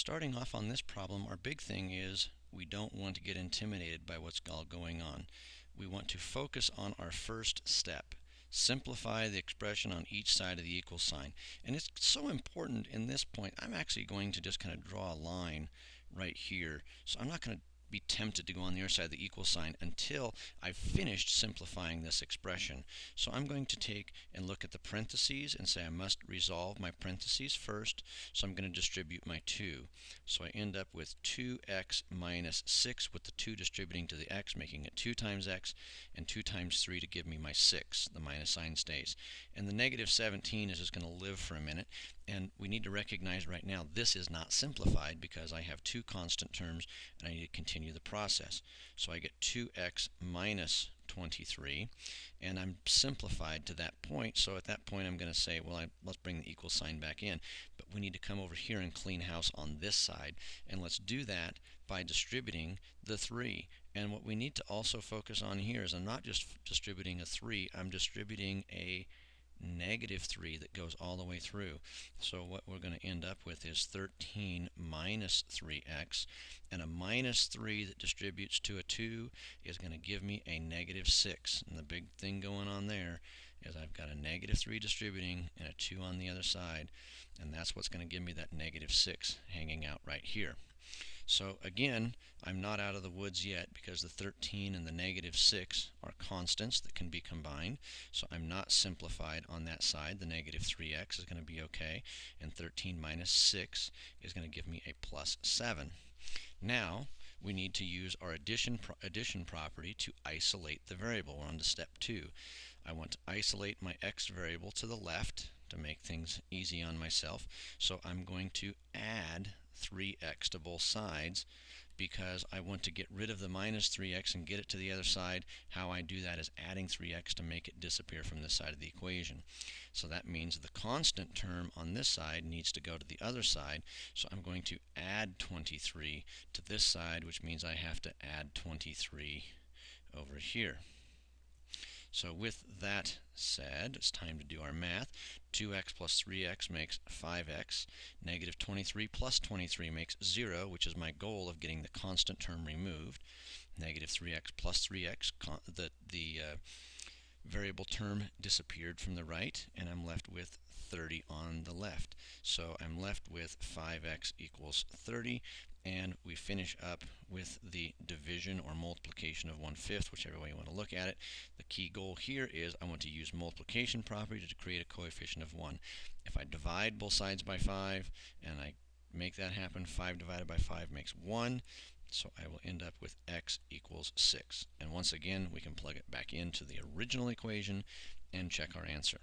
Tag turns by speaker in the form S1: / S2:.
S1: Starting off on this problem, our big thing is we don't want to get intimidated by what's all going on. We want to focus on our first step. Simplify the expression on each side of the equal sign. And it's so important in this point. I'm actually going to just kind of draw a line right here. So I'm not going to be tempted to go on the other side of the equal sign until I've finished simplifying this expression. So I'm going to take and look at the parentheses and say I must resolve my parentheses first. So I'm going to distribute my 2. So I end up with 2x minus 6 with the 2 distributing to the x, making it 2 times x, and 2 times 3 to give me my 6. The minus sign stays. And the negative 17 is just going to live for a minute. And we need to recognize right now this is not simplified because I have two constant terms and I need to continue the process. So I get 2x minus 23, and I'm simplified to that point. So at that point I'm going to say, well, let's bring the equal sign back in. But we need to come over here and clean house on this side. And let's do that by distributing the 3. And what we need to also focus on here is I'm not just distributing a 3, I'm distributing a negative 3 that goes all the way through. So what we're going to end up with is 13 minus 3x, and a minus 3 that distributes to a 2 is going to give me a negative 6. And the big thing going on there is I've got a negative 3 distributing and a 2 on the other side, and that's what's going to give me that negative 6 hanging out right here. So again, I'm not out of the woods yet because the 13 and the negative 6 are constants that can be combined. So I'm not simplified on that side. The negative 3x is going to be okay, and 13 minus 6 is going to give me a plus 7. Now we need to use our addition property to isolate the variable. We're on to step 2. I want to isolate my x variable to the left to make things easy on myself. So I'm going to add 3x to both sides because I want to get rid of the minus 3x and get it to the other side. How I do that is adding 3x to make it disappear from this side of the equation. So that means the constant term on this side needs to go to the other side. So I'm going to add 23 to this side, which means I have to add 23 over here. So with that said, it's time to do our math. 2x plus 3x makes 5x. Negative 23 plus 23 makes 0, which is my goal of getting the constant term removed. Negative 3x plus 3x, the variable term disappeared from the right, and I'm left with 30 on the left. So I'm left with 5x equals 30, and we finish up with the division or multiplication of 1/5, whichever way you want to look at it. The key goal here is I want to use multiplication property to create a coefficient of 1. If I divide both sides by 5 and I make that happen, 5 divided by 5 makes 1. So I will end up with x equals 6. And once again, we can plug it back into the original equation and check our answer.